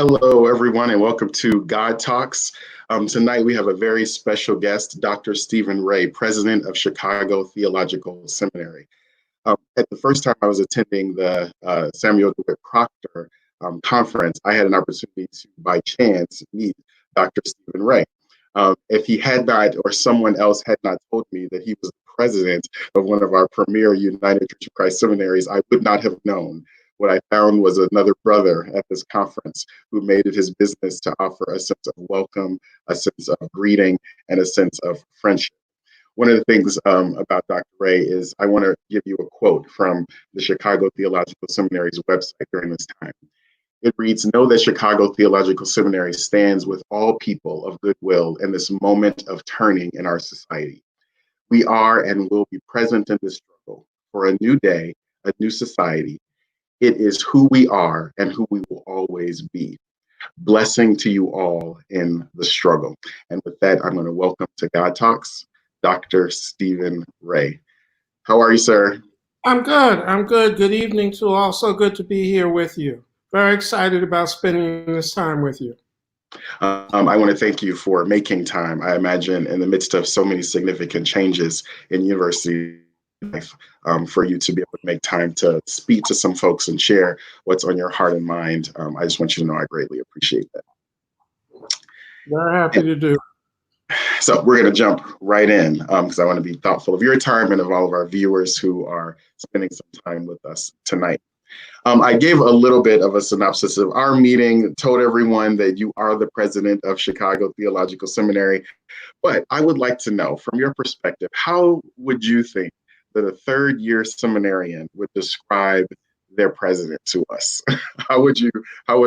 Hello, everyone, and welcome to God Talks. Tonight, we have a very special guest, Dr. Stephen Ray, president of Chicago Theological Seminary. At the first time I was attending the Samuel DeWitt Proctor conference, I had an opportunity to, by chance, meet Dr. Stephen Ray. If he had not, or someone else had not told me that he was the president of one of our premier United Church of Christ seminaries, I would not have known. What I found was another brother at this conference who made it his business to offer a sense of welcome, a sense of greeting, and a sense of friendship. One of the things about Dr. Ray is I want to give you a quote from the Chicago Theological Seminary's website during this time. It reads, "Know that Chicago Theological Seminary stands with all people of goodwill in this moment of turning in our society. We are and will be present in this struggle for a new day, a new society. It is who we are and who we will always be. Blessing to you all in the struggle." And with that, I'm going to welcome to God Talks, Dr. Stephen Ray. How are you, sir? I'm good. Good evening to all. So good to be here with you. Very excited about spending this time with you. I want to thank you for making time. I imagine in the midst of so many significant changes in university life, for you to be able to make time to speak to some folks and share what's on your heart and mind. I just want you to know I greatly appreciate that. Very happy to do. So we're going to jump right in because I want to be thoughtful of your time and of all of our viewers who are spending some time with us tonight. I gave a little bit of a synopsis of our meeting, told everyone that you are the president of Chicago Theological Seminary, but I would like to know from your perspective, how would you think that a third-year seminarian would describe their president to us? How would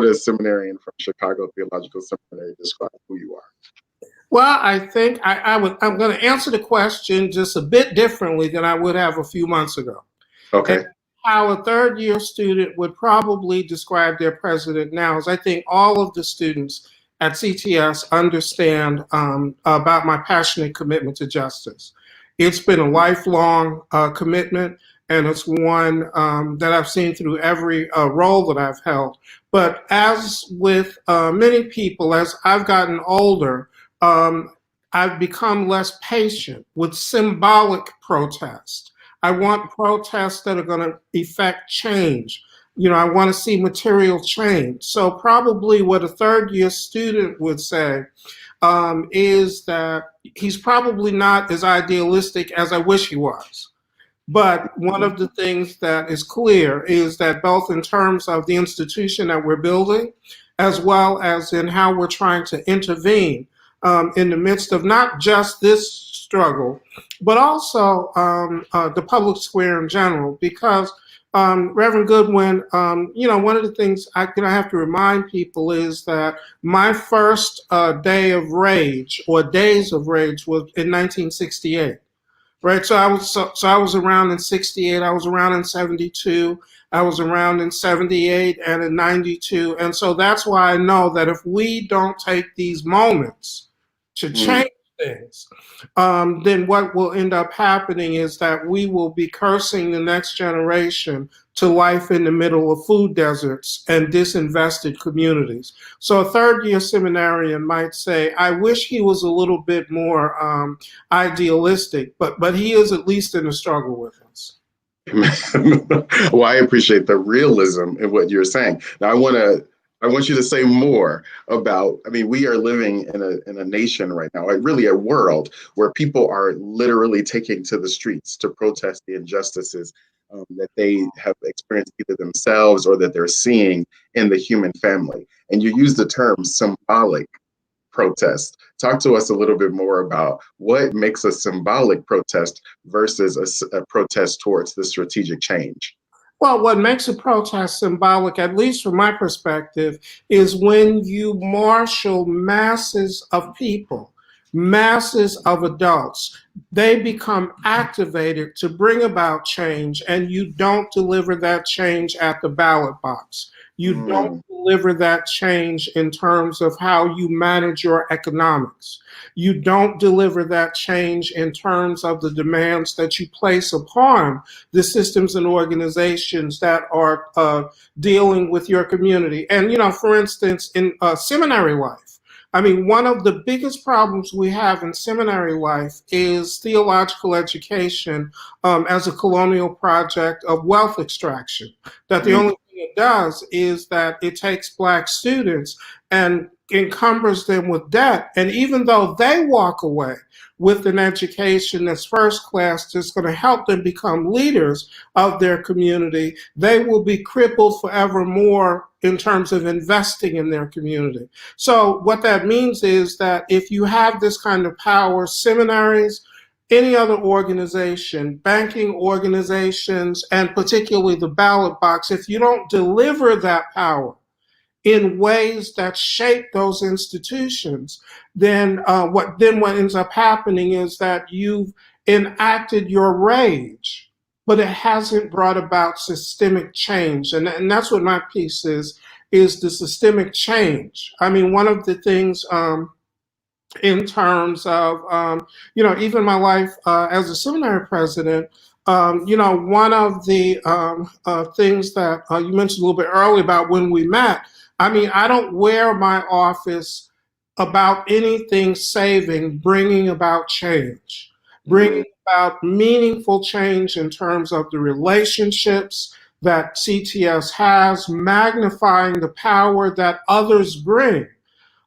a seminarian from Chicago Theological Seminary describe who you are? Well, I think I'm going to answer the question just a bit differently than I would have a few months ago. Okay. And how a third-year student would probably describe their president now is I think all of the students at CTS understand about my passionate commitment to justice. It's been a lifelong commitment, and it's one that I've seen through every role that I've held. But as with many people, as I've gotten older, I've become less patient with symbolic protest. I want protests that are going to effect change. You know, I want to see material change. So probably what a third-year student would say is that he's probably not as idealistic as I wish he was. But one of the things that is clear is that both in terms of the institution that we're building, as well as in how we're trying to intervene in the midst of not just this struggle, but also the public square in general, because Reverend Goodwin, one of the things I have to remind people is that my first day of rage or days of rage was in 1968, right? So I was around in 68, I was around in 72, I was around in 78 and in 92. And so that's why I know that if we don't take these moments to change things, then what will end up happening is that we will be cursing the next generation to life in the middle of food deserts and disinvested communities. So a third-year seminarian might say, I wish he was a little bit more idealistic, but he is at least in a struggle with us. Well, I appreciate the realism in what you're saying. Now, I want you to say more about, we are living in a nation right now, really a world where people are literally taking to the streets to protest the injustices that they have experienced either themselves or that they're seeing in the human family. And you use the term symbolic protest. Talk to us a little bit more about what makes a symbolic protest versus a protest towards the strategic change. Well, what makes a protest symbolic, at least from my perspective, is when you marshal masses of people, masses of adults. They become activated to bring about change, and you don't deliver that change at the ballot box. You don't deliver that change in terms of how you manage your economics. You don't deliver that change in terms of the demands that you place upon the systems and organizations that are dealing with your community. And, for instance, in seminary life, I mean, one of the biggest problems we have in seminary life is theological education as a colonial project of wealth extraction. That the only thing it does is that it takes Black students and encumbers them with debt. And even though they walk away with an education that's first class, that's going to help them become leaders of their community, they will be crippled forevermore in terms of investing in their community. So what that means is that if you have this kind of power, seminaries, any other organization, banking organizations, and particularly the ballot box, if you don't deliver that power in ways that shape those institutions, then what ends up happening is that you've enacted your rage, but it hasn't brought about systemic change. And that's what my piece is the systemic change. I mean, one of the things in terms of, even my life as a seminary president, one of the things that you mentioned a little bit earlier about when we met, I mean, I don't wear my office about anything saving bringing about change, bringing about meaningful change in terms of the relationships that CTS has, magnifying the power that others bring.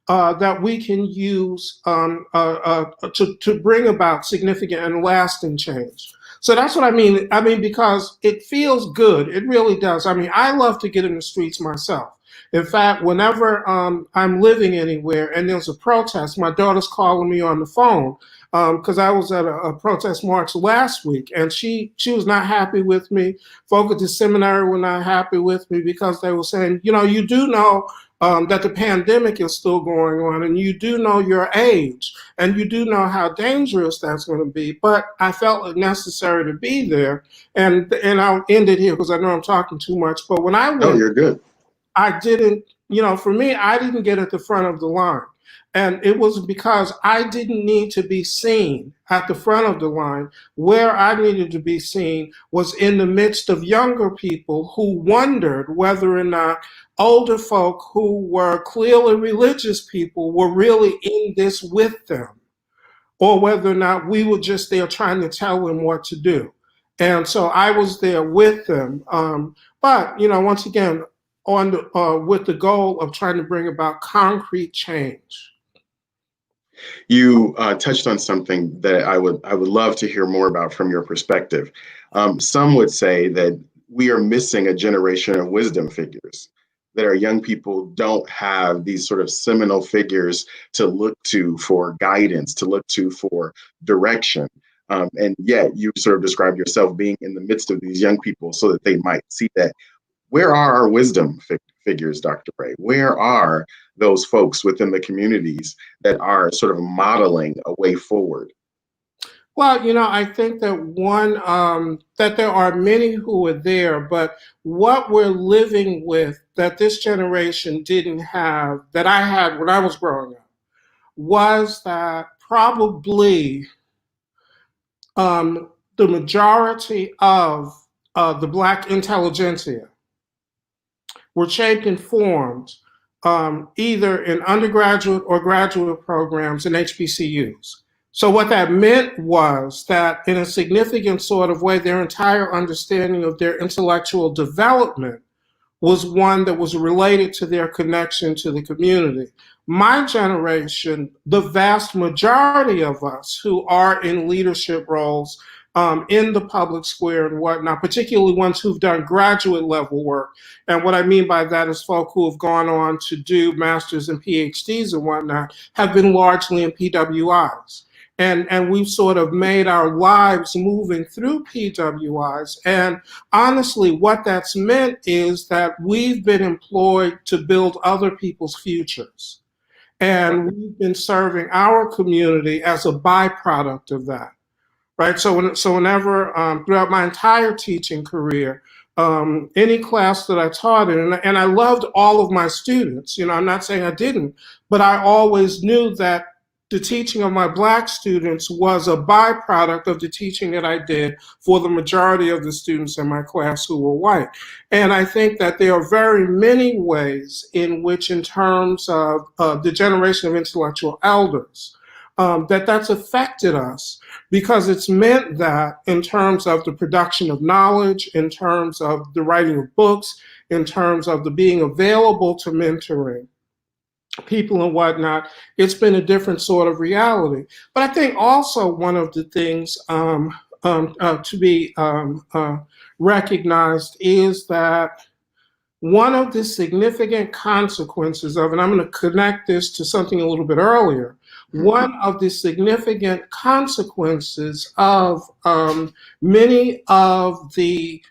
That we can use to bring about significant and lasting change. So that's what I mean. I mean, because it feels good. It really does. I mean, I love to get in the streets myself. In fact, whenever I'm living anywhere and there's a protest, my daughter's calling me on the phone because I was at a protest march last week, and she was not happy with me. Folk at the seminary were not happy with me because they were saying, you do know that the pandemic is still going on, and you do know your age, and you do know how dangerous that's going to be. But I felt it necessary to be there, and I'll end it here because I know I'm talking too much. But when I went, oh, you're good. I didn't, for me, I didn't get at the front of the line. And it was because I didn't need to be seen at the front of the line. Where I needed to be seen was in the midst of younger people who wondered whether or not older folk who were clearly religious people were really in this with them, or whether or not we were just there trying to tell them what to do. And so I was there with them. But, once again, with the goal of trying to bring about concrete change. You touched on something that I would love to hear more about from your perspective. Some would say that we are missing a generation of wisdom figures, that our young people don't have these sort of seminal figures to look to for guidance, to look to for direction. And yet you sort of described yourself being in the midst of these young people so that they might see that. Where are our wisdom figures, Dr. Ray? Where are those folks within the communities that are sort of modeling a way forward? Well, I think that that there are many who are there, but what we're living with that this generation didn't have, that I had when I was growing up, was that probably the majority of the Black intelligentsia were shaped and formed either in undergraduate or graduate programs in HBCUs. So what that meant was that in a significant sort of way, their entire understanding of their intellectual development was one that was related to their connection to the community. My generation, the vast majority of us who are in leadership roles in the public square and whatnot, particularly ones who've done graduate level work. And what I mean by that is folk who have gone on to do masters and PhDs and whatnot, have been largely in PWRs. And we've sort of made our lives moving through PWIs. And honestly, what that's meant is that we've been employed to build other people's futures. And we've been serving our community as a byproduct of that, right? So whenever, throughout my entire teaching career, any class that I taught in, and I loved all of my students. I'm not saying I didn't, but I always knew that the teaching of my Black students was a byproduct of the teaching that I did for the majority of the students in my class who were white. And I think that there are very many ways in which, in terms of the generation of intellectual elders, that's affected us, because it's meant that in terms of the production of knowledge, in terms of the writing of books, in terms of the being available to mentoring people and whatnot, it's been a different sort of reality. But I think also one of the things to be recognized is that one of the significant consequences of, and I'm going to connect this to something a little bit earlier, one of the significant consequences of many of the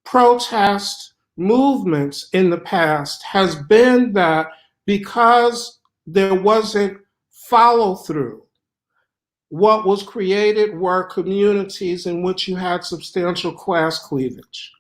protest movements in the past has been that because there wasn't follow through, what was created were communities in which you had substantial class cleavage.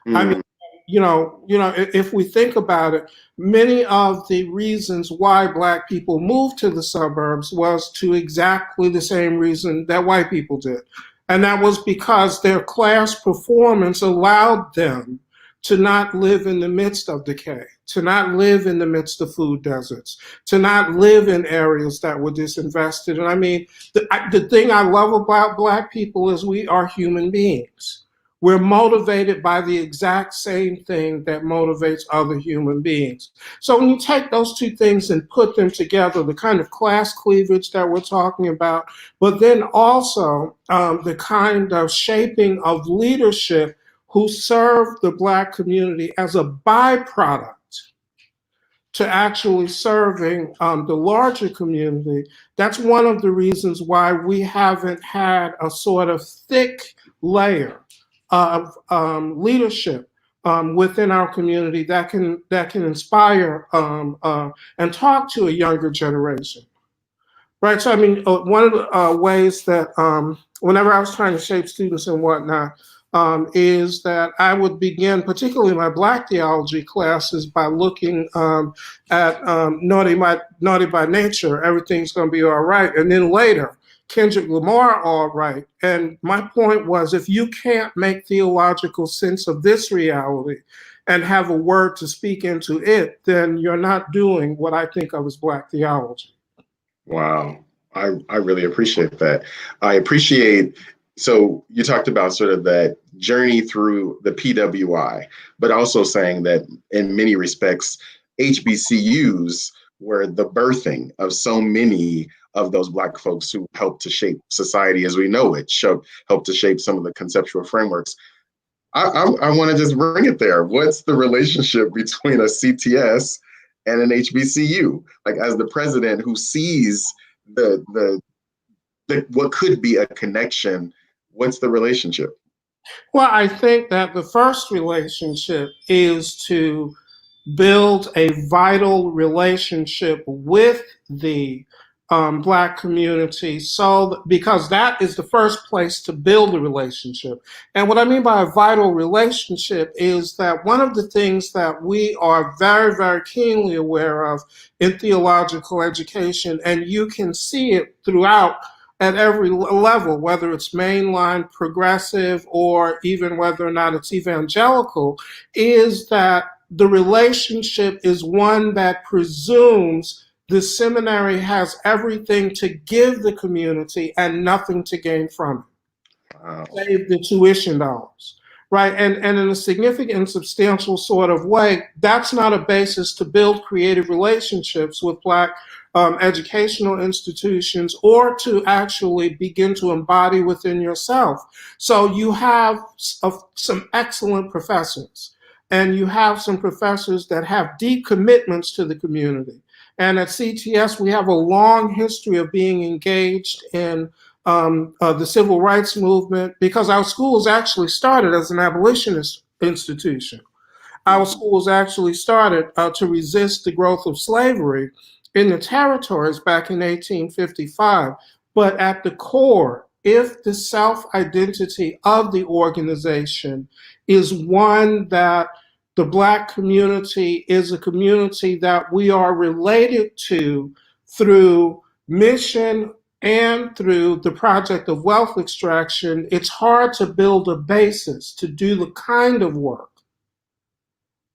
I mean, if we think about it, many of the reasons why Black people moved to the suburbs was to exactly the same reason that white people did. And that was because their class performance allowed them to not live in the midst of decay, to not live in the midst of food deserts, to not live in areas that were disinvested. And I mean, the thing I love about Black people is we are human beings. We're motivated by the exact same thing that motivates other human beings. So when you take those two things and put them together, the kind of class cleavage that we're talking about, but then also the kind of shaping of leadership who serve the Black community as a byproduct to actually serving the larger community, that's one of the reasons why we haven't had a sort of thick layer of leadership within our community that can inspire and talk to a younger generation, right? So I mean, one of the ways that whenever I was trying to shape students and whatnot, is that I would begin, particularly my Black theology classes, by looking at naughty by nature, everything's going to be all right, and then later, Kendrick Lamar, all right. And my point was, if you can't make theological sense of this reality and have a word to speak into it, then you're not doing what I think of as Black theology. Wow. I really appreciate that. I appreciate, so you talked about sort of that journey through the PWI, but also saying that in many respects, HBCUs were the birthing of so many of those Black folks who helped to shape society as we know it, helped to shape some of the conceptual frameworks. I want to just bring it there. What's the relationship between a CTS and an HBCU? Like, as the president who sees the what could be a connection, what's the relationship? Well, I think that the first relationship is to build a vital relationship with the Black community, because that is the first place to build a relationship. And what I mean by a vital relationship is that one of the things that we are very, very keenly aware of in theological education, and you can see it throughout at every level, whether it's mainline, progressive, or even whether or not it's evangelical, is that the relationship is one that presumes the seminary has everything to give the community and nothing to gain from it. Wow. Save the tuition dollars, right? And in a significant and substantial sort of way, that's not a basis to build creative relationships with Black educational institutions, or to actually begin to embody within yourself. So you have some excellent professors, and you have some professors that have deep commitments to the community. And at CTS, we have a long history of being engaged in the civil rights movement, because our schools actually started as an abolitionist institution. Our schools actually started to resist the growth of slavery in the territories back in 1855. But at the core if the self-identity of the organization is one that the Black community is a community that we are related to through mission and through the project of wealth extraction, it's hard to build a basis to do the kind of work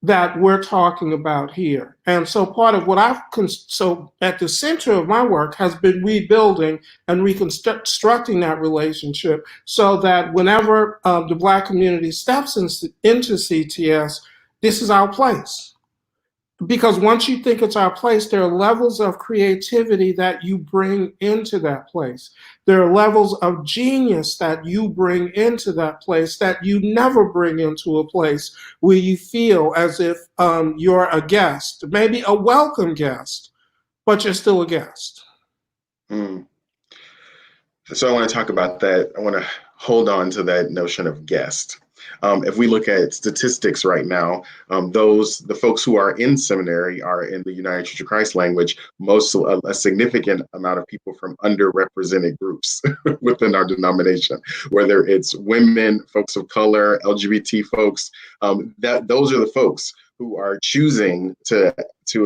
that we're talking about here. And so part of what so at the center of my work has been rebuilding and reconstructing that relationship so that whenever the Black community steps into CTS, this is our place. Because once you think it's our place, there are levels of creativity that you bring into that place. There are levels of genius that you bring into that place that you never bring into a place where you feel as if you're a guest, maybe a welcome guest, but you're still a guest. Mm. So I want to talk about that. I want to hold on to that notion of guest. If we look at statistics right now, the folks who are in seminary are, in the United Church of Christ language, a significant amount of people from underrepresented groups within our denomination, whether it's women, folks of color, LGBT folks, those are the folks who are choosing to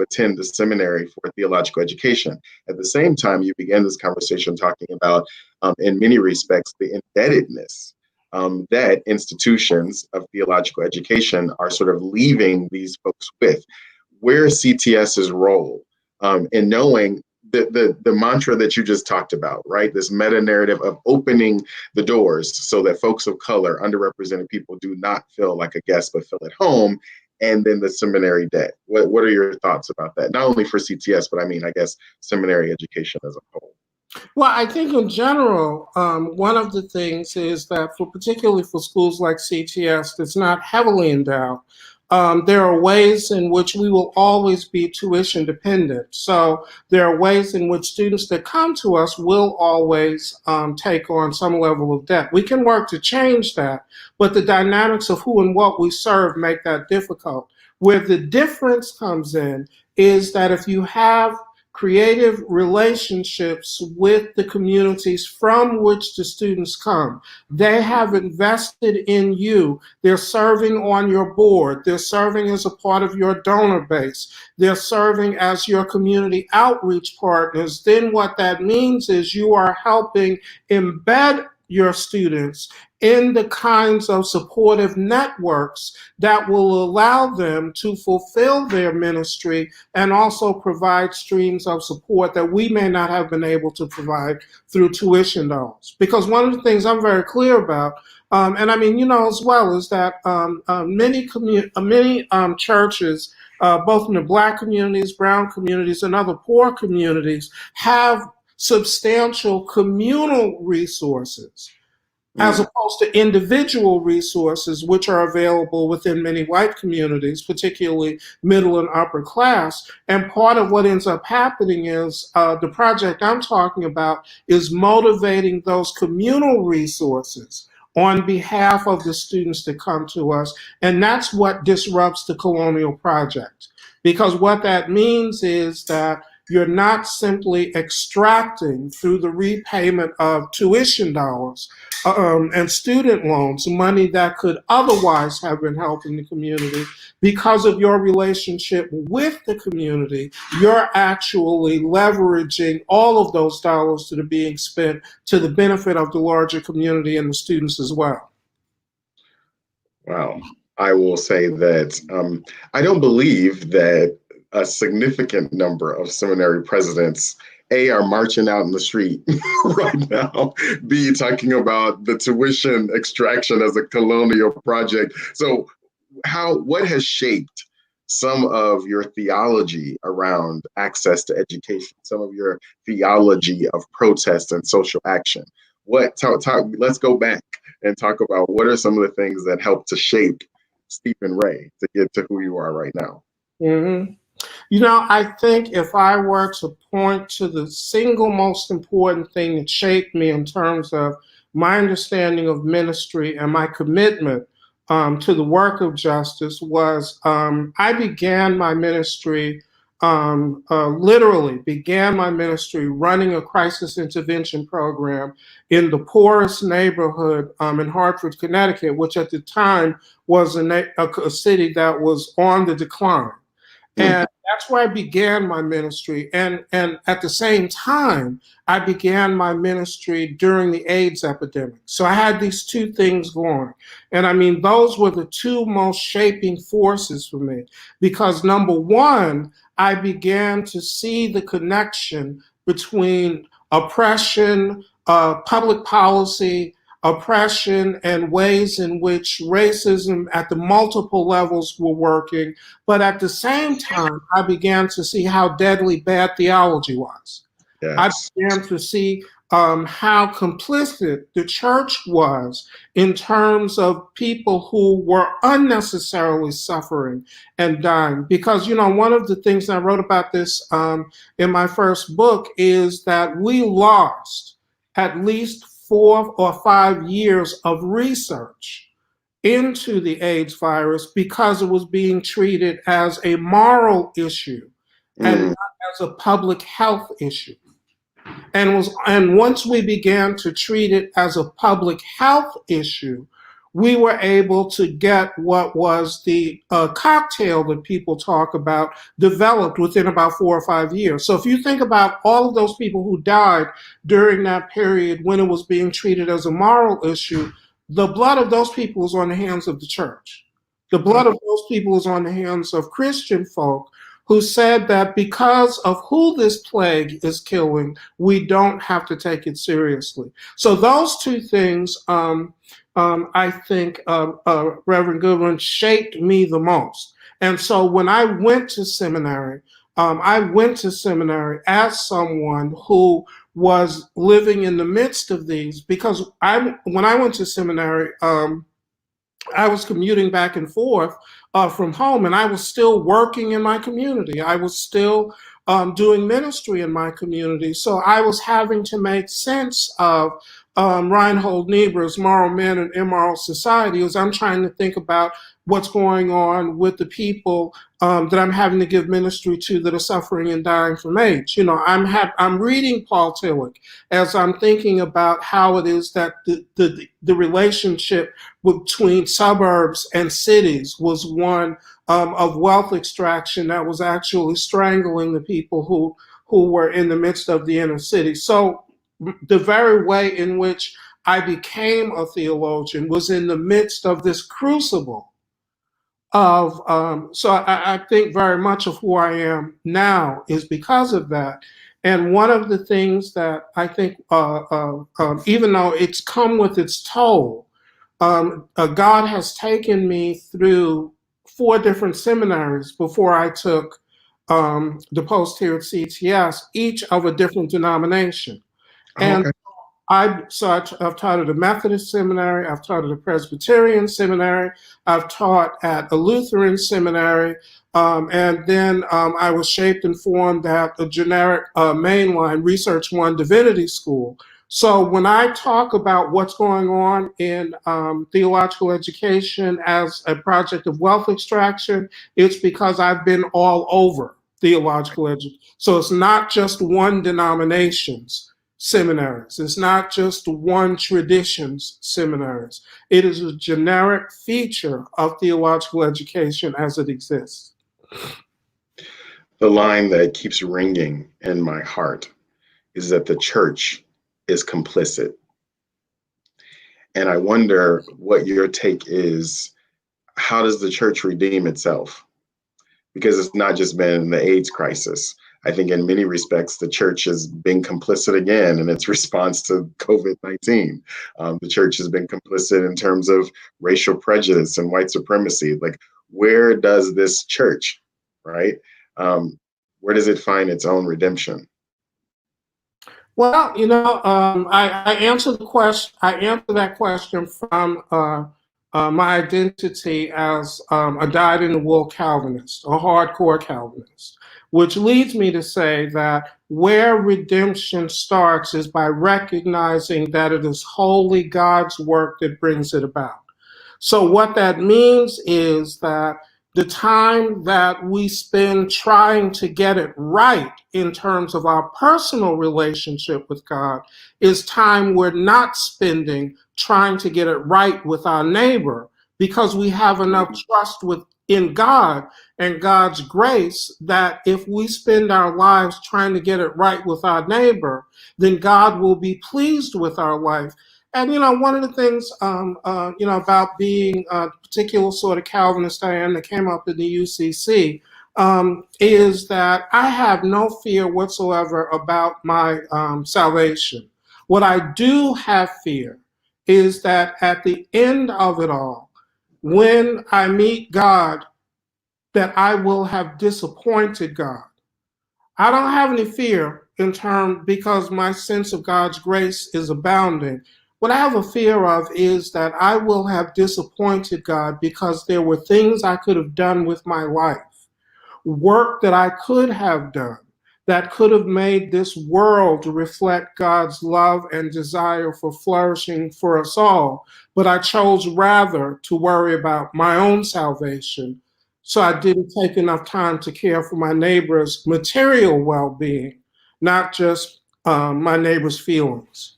attend the seminary for theological education. At the same time, you began this conversation talking about, in many respects, the indebtedness that institutions of theological education are sort of leaving these folks with. Where's CTS's role in knowing the mantra that you just talked about, right? This meta narrative of opening the doors so that folks of color, underrepresented people do not feel like a guest, but feel at home, and then the seminary debt. What are your thoughts about that? Not only for CTS, but I guess seminary education as a whole. Well, I think in general, one of the things is that particularly for schools like CTS that's not heavily endowed, there are ways in which we will always be tuition dependent. So there are ways in which students that come to us will always take on some level of debt. We can work to change that, but the dynamics of who and what we serve make that difficult. Where the difference comes in is that if you have creative relationships with the communities from which the students come. They have invested in you. They're serving on your board. They're serving as a part of your donor base. They're serving as your community outreach partners. Then what that means is you are helping embed your students in the kinds of supportive networks that will allow them to fulfill their ministry and also provide streams of support that we may not have been able to provide through tuition dollars. Because one of the things I'm very clear about, and as well, is that many churches, both in the Black communities, brown communities, and other poor communities, have substantial communal resources as opposed to individual resources, which are available within many white communities, particularly middle and upper class. And part of what ends up happening is the project I'm talking about is motivating those communal resources on behalf of the students that come to us. And that's what disrupts the colonial project. Because what that means is that you're not simply extracting through the repayment of tuition dollars and student loans money that could otherwise have been helping the community. Because of your relationship with the community, you're actually leveraging all of those dollars that are being spent to the benefit of the larger community and the students as well. Wow. I will say that I don't believe that a significant number of seminary presidents, A, are marching out in the street right now, B, talking about the tuition extraction as a colonial project. So what has shaped some of your theology around access to education, some of your theology of protest and social action? Let's go back and talk about what are some of the things that helped to shape Stephen Ray to get to who you are right now? Mm-hmm. I think if I were to point to the single most important thing that shaped me in terms of my understanding of ministry and my commitment to the work of justice was I began my ministry literally began my ministry running a crisis intervention program in the poorest neighborhood in Hartford, Connecticut, which at the time was a city that was on the decline. And that's where I began my ministry. And at the same time, I began my ministry during the AIDS epidemic. So I had these two things going. And I mean, those were the two most shaping forces for me. Because number one, I began to see the connection between oppression, public policy, oppression, and ways in which racism at the multiple levels were working. But at the same time, I began to see how deadly bad theology was. Yes. I began to see how complicit the church was in terms of people who were unnecessarily suffering and dying. Because, you know, one of the things I wrote about this in my first book is that we lost at least 4 or 5 years of research into the AIDS virus because it was being treated as a moral issue and not as a public health issue. And once we began to treat it as a public health issue, we were able to get what was the cocktail that people talk about developed within about 4 or 5 years. So if you think about all of those people who died during that period when it was being treated as a moral issue, the blood of those people is on the hands of the church. The blood of those people is on the hands of Christian folk who said that because of who this plague is killing, we don't have to take it seriously. So those two things, I think, Reverend Goodwin, shaped me the most. And so when I went to seminary as someone who was living in the midst of these, because when I went to seminary, I was commuting back and forth from home, and I was still working in my community. I was still doing ministry in my community. So I was having to make sense of Reinhold Niebuhr's Moral Men and Immoral Society as I'm trying to think about what's going on with the people that I'm having to give ministry to that are suffering and dying from AIDS. You know, I'm reading Paul Tillich as I'm thinking about how it is that the relationship between suburbs and cities was one of wealth extraction that was actually strangling the people who were in the midst of the inner city. So the very way in which I became a theologian was in the midst of this crucible of, so I think very much of who I am now is because of that. And one of the things that I think, even though it's come with its toll, God has taken me through 4 different seminaries before I took the post here at CTS, each of a different denomination. And okay. I've taught at a Methodist seminary, I've taught at a Presbyterian seminary, I've taught at a Lutheran seminary, and then I was shaped and formed at a generic mainline Research One Divinity School. So when I talk about what's going on in theological education as a project of wealth extraction, it's because I've been all over theological education. So it's not just one denomination's seminaries. It's not just one tradition's seminaries. It is a generic feature of theological education as it exists. The line that keeps ringing in my heart is that the church is complicit. And I wonder what your take is. How does the church redeem itself? Because it's not just been the AIDS crisis. I think in many respects, the church has been complicit again in its response to COVID-19. The church has been complicit in terms of racial prejudice and white supremacy. Like, where does this church, right? Where does it find its own redemption? Well, you know, I answer that question from my identity as a dyed-in-the-wool Calvinist, a hardcore Calvinist, which leads me to say that where redemption starts is by recognizing that it is wholly God's work that brings it about. So what that means is that The time that we spend trying to get it right in terms of our personal relationship with God is time we're not spending trying to get it right with our neighbor, because we have enough trust in God and God's grace that if we spend our lives trying to get it right with our neighbor, then God will be pleased with our life. And, one of the things, about being a particular sort of Calvinist I am that came up in the UCC, is that I have no fear whatsoever about my salvation. What I do have fear is that at the end of it all, when I meet God, that I will have disappointed God. I don't have any fear because my sense of God's grace is abounding. What I have a fear of is that I will have disappointed God because there were things I could have done with my life, work that I could have done that could have made this world reflect God's love and desire for flourishing for us all. But I chose rather to worry about my own salvation. So I didn't take enough time to care for my neighbor's material well-being, not just my neighbor's feelings.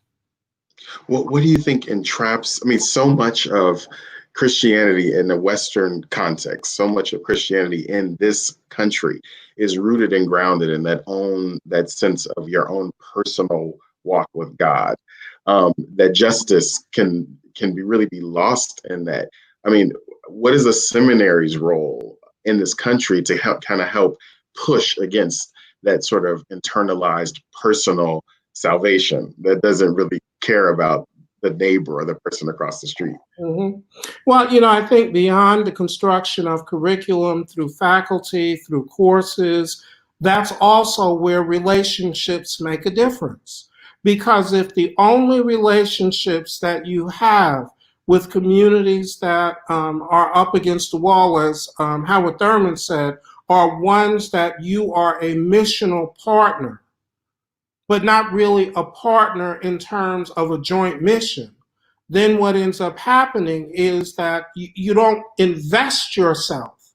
What do you think entraps? I mean, so much of Christianity in the Western context, so much of Christianity in this country is rooted and grounded in that sense of your own personal walk with God. That justice can really be lost in that. I mean, what is a seminary's role in this country to help push against that sort of internalized personal salvation that doesn't really care about the neighbor or the person across the street? Mm-hmm. Well, I think beyond the construction of curriculum through faculty, through courses, that's also where relationships make a difference. Because if the only relationships that you have with communities that are up against the wall, as Howard Thurman said, are ones that you are a missional partner, but not really a partner in terms of a joint mission, then what ends up happening is that you don't invest yourself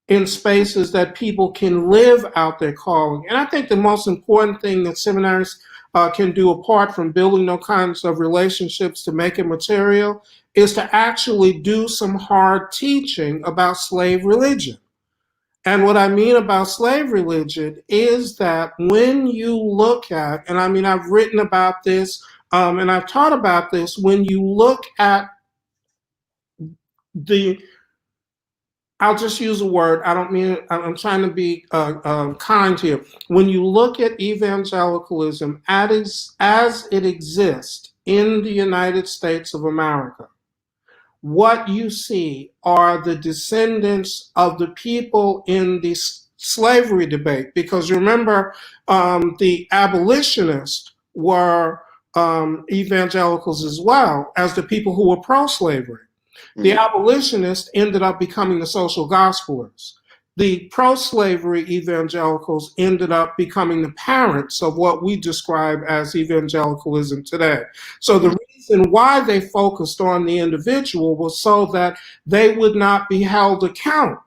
in spaces that people can live out their calling. And I think the most important thing that seminaries can do, apart from building those kinds of relationships to make it material, is to actually do some hard teaching about slave religion. And what I mean about slave religion is that when you look at, and I mean, I've written about this and I've taught about this, when you look at I'll just use a word, I don't mean, I'm trying to be kind here. When you look at evangelicalism as it exists in the United States of America, what you see are the descendants of the people in the slavery debate. Because remember, the abolitionists were evangelicals as well as the people who were pro-slavery. The abolitionists ended up becoming the social gospelers. The pro-slavery evangelicals ended up becoming the parents of what we describe as evangelicalism today. So the reason why they focused on the individual was so that they would not be held accountable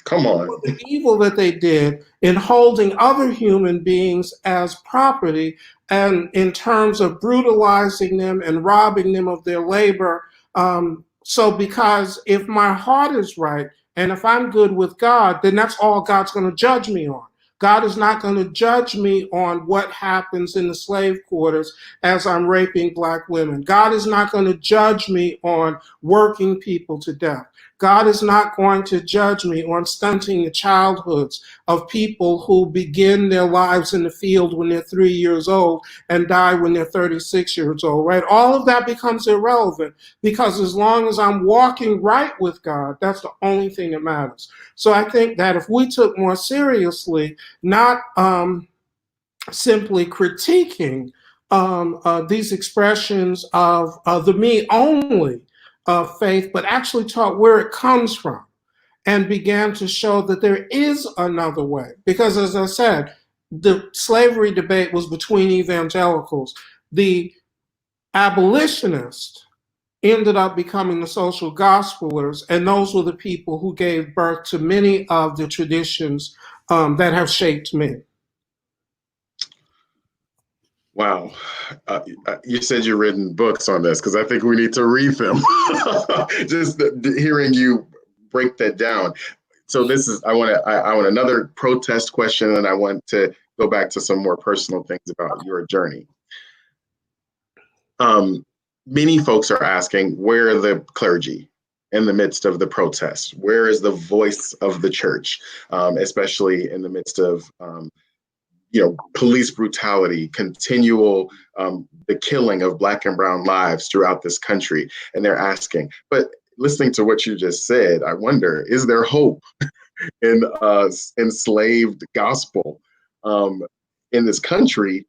for the evil that they did in holding other human beings as property, and in terms of brutalizing them and robbing them of their labor. So because if my heart is right, and if I'm good with God, then that's all God's going to judge me on. God is not going to judge me on what happens in the slave quarters as I'm raping Black women. God is not going to judge me on working people to death. God is not going to judge me on stunting the childhoods of people who begin their lives in the field when they're 3 years old and die when they're 36 years old, right? All of that becomes irrelevant, because as long as I'm walking right with God, that's the only thing that matters. So I think that if we took more seriously, not simply critiquing these expressions of the me only faith, but actually taught where it comes from and began to show that there is another way. Because as I said, the slavery debate was between evangelicals. The abolitionists ended up becoming the social gospelers, and those were the people who gave birth to many of the traditions that have shaped me. Wow. You said you've written books on this, because I think we need to read them. Just hearing you break that down. So this is, I want another protest question, and I want to go back to some more personal things about your journey. Many folks are asking, where are the clergy in the midst of the protests? Where is the voice of the church, especially in the midst of police brutality, continual the killing of Black and brown lives throughout this country? And they're asking, but listening to what you just said, I wonder, is there hope in enslaved gospel in this country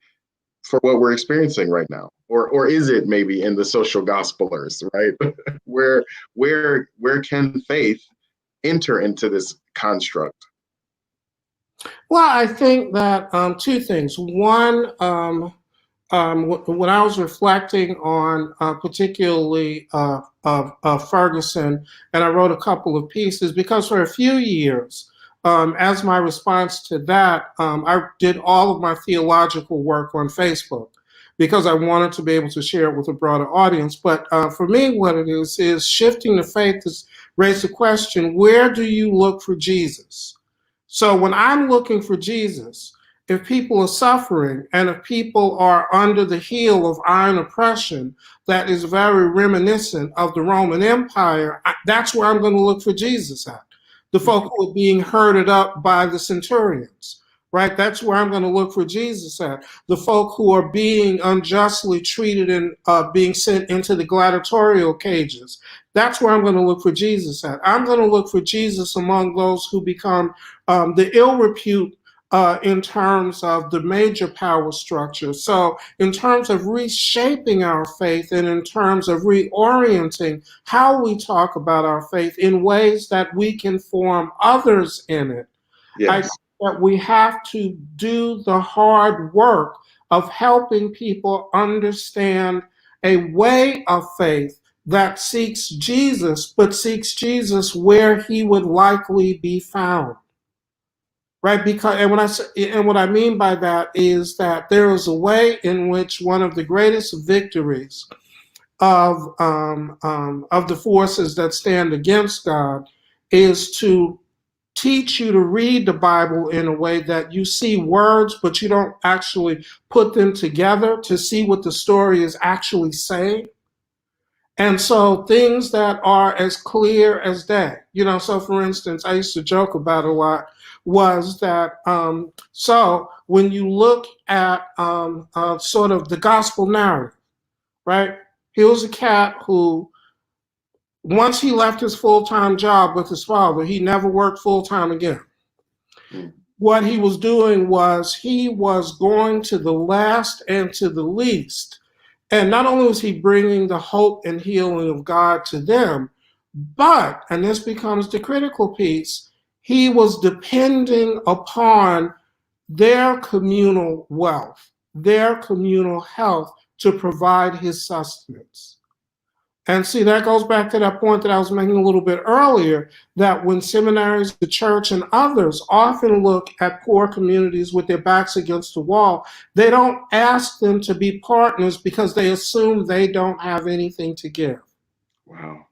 for what we're experiencing right now? Or is it maybe in the social gospelers, right? where can faith enter into this construct? Well, I think that two things. One, when I was reflecting on particularly Ferguson, and I wrote a couple of pieces, because for a few years, as my response to that, I did all of my theological work on Facebook, because I wanted to be able to share it with a broader audience. But for me, what it is shifting the faith has raised the question, where do you look for Jesus? So when I'm looking for Jesus, if people are suffering and if people are under the heel of iron oppression that is very reminiscent of the Roman Empire, that's where I'm going to look for Jesus at. The folk who are being herded up by the centurions, right? That's where I'm going to look for Jesus at. The folk who are being unjustly treated and being sent into the gladiatorial cages. That's where I'm going to look for Jesus at. I'm going to look for Jesus among those who become the ill repute in terms of the major power structure. So in terms of reshaping our faith and in terms of reorienting how we talk about our faith in ways that we can form others in it, yes. I think that we have to do the hard work of helping people understand a way of faith that seeks Jesus, but seeks Jesus where he would likely be found. Right, because what I mean by that is that there is a way in which one of the greatest victories of the forces that stand against God is to teach you to read the Bible in a way that you see words, but you don't actually put them together to see what the story is actually saying. And so things that are as clear as day, so for instance, I used to joke about a lot, was that, so when you look at sort of the gospel narrative, right? He was a cat who, once he left his full-time job with his father, he never worked full-time again. What he was doing was he was going to the last and to the least. And not only was he bringing the hope and healing of God to them, but, and this becomes the critical piece, he was depending upon their communal wealth, their communal health to provide his sustenance. And see, that goes back to that point that I was making a little bit earlier, that when seminaries, the church, and others often look at poor communities with their backs against the wall, they don't ask them to be partners because they assume they don't have anything to give. Wow.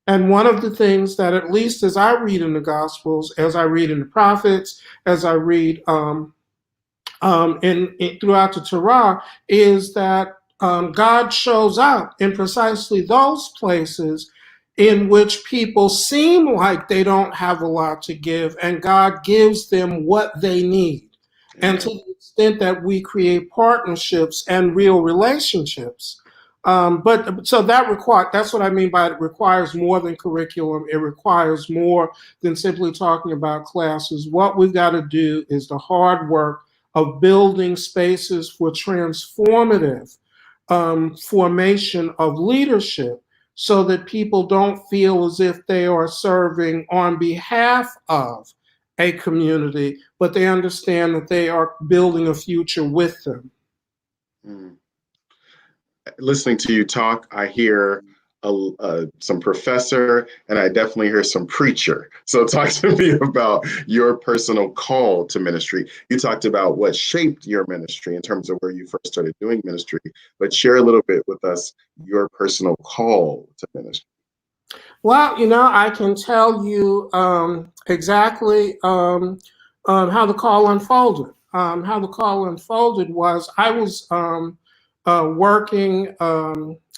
And one of the things that, at least as I read in the Gospels, as I read in the prophets, as I read throughout the Torah, is that God shows up in precisely those places in which people seem like they don't have a lot to give, and God gives them what they need. Amen. And to the extent that we create partnerships and real relationships, but so that's what I mean by it requires more than curriculum. It requires more than simply talking about classes. What we've got to do is the hard work of building spaces for transformative formation of leadership, so that people don't feel as if they are serving on behalf of a community, but they understand that they are building a future with them. Listening to you talk, I hear some professor, and I definitely hear some preacher. So talk to me about your personal call to ministry. You talked about what shaped your ministry in terms of where you first started doing ministry, but share a little bit with us your personal call to ministry. Well, I can tell you exactly how the call unfolded. How the call unfolded was I was working.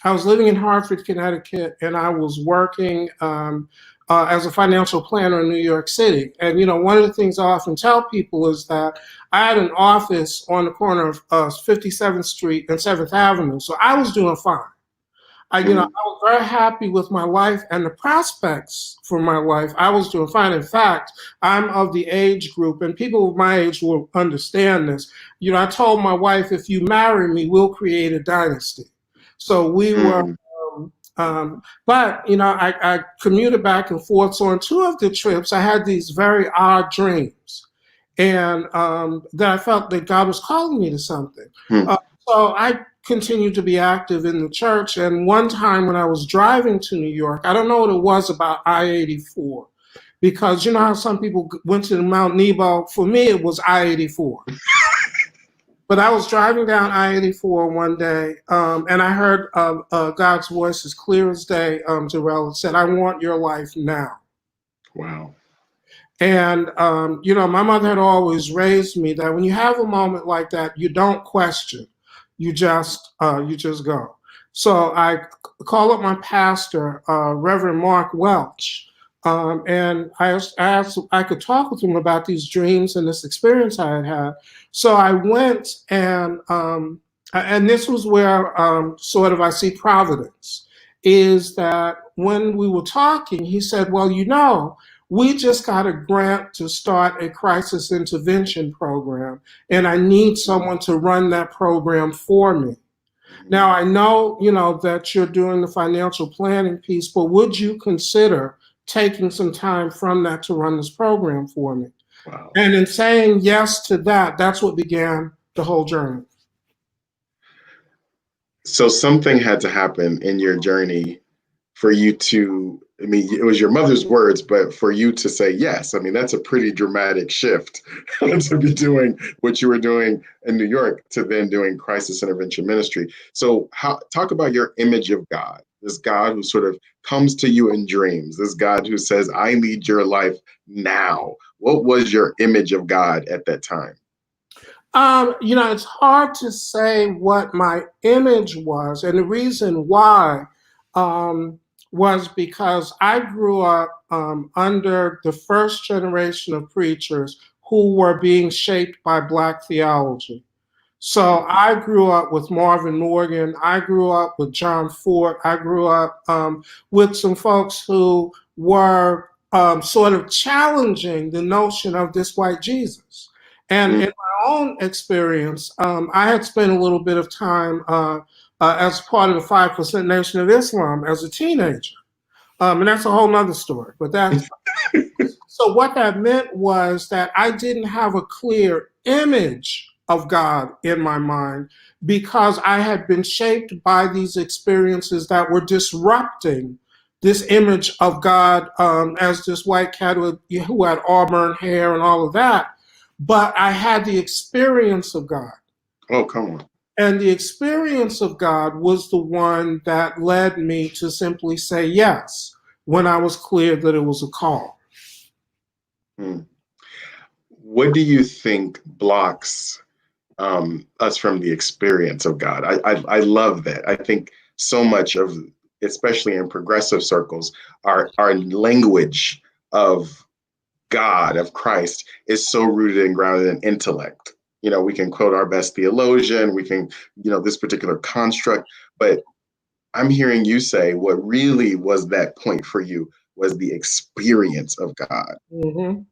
I was living in Hartford, Connecticut, and I was working as a financial planner in New York City. And one of the things I often tell people is that I had an office on the corner of 57th Street and 7th Avenue, so I was doing fine. I was very happy with my life and the prospects for my life. I was doing fine. In fact, I'm of the age group, and people of my age will understand this. I told my wife, if you marry me, we'll create a dynasty. So we were, but I commuted back and forth. So on two of the trips, I had these very odd dreams, and that I felt that God was calling me to something. So I continued to be active in the church. And one time when I was driving to New York, I don't know what it was about I-84, because you know how some people went to Mount Nebo. For me, it was I-84. But I was driving down I-84 one day, and I heard God's voice as clear as day, Jarrell. It said, "I want your life now." Wow. And, my mother had always raised me that when you have a moment like that, you don't question. You just go. So I call up my pastor, Rev Mark Welch, and I asked if I could talk with him about these dreams and this experience I had had. So I went, and this was where sort of I see providence, is that when we were talking, he said, well, we just got a grant to start a crisis intervention program, and I need someone to run that program for me. Now, I know, that you're doing the financial planning piece, but would you consider taking some time from that to run this program for me? Wow. And in saying yes to that, that's what began the whole journey. So something had to happen in your journey for you to, it was your mother's words, but for you to say yes. That's a pretty dramatic shift to be doing what you were doing in New York to then doing crisis intervention ministry. So talk about your image of God, this God who sort of comes to you in dreams, this God who says, I need your life now. What was your image of God at that time? It's hard to say what my image was. And the reason why was because I grew up under the first generation of preachers who were being shaped by Black theology. So I grew up with Marvin Morgan. I grew up with John Ford. I grew up with some folks who were sort of challenging the notion of this white Jesus. And in my own experience, I had spent a little bit of time as part of the 5% Nation of Islam as a teenager. And that's a whole nother story. But that's so what that meant was that I didn't have a clear image of God in my mind because I had been shaped by these experiences that were disrupting this image of God as this white cat who had auburn hair and all of that. But I had the experience of God. Oh, come on. And the experience of God was the one that led me to simply say yes when I was clear that it was a call. What do you think blocks us from the experience of God? I love that. I think so much of, especially in progressive circles, our language of God, of Christ, is so rooted and grounded in intellect. We can quote our best theologian, we can, this particular construct, but I'm hearing you say what really was that point for you was the experience of God. Mm-hmm.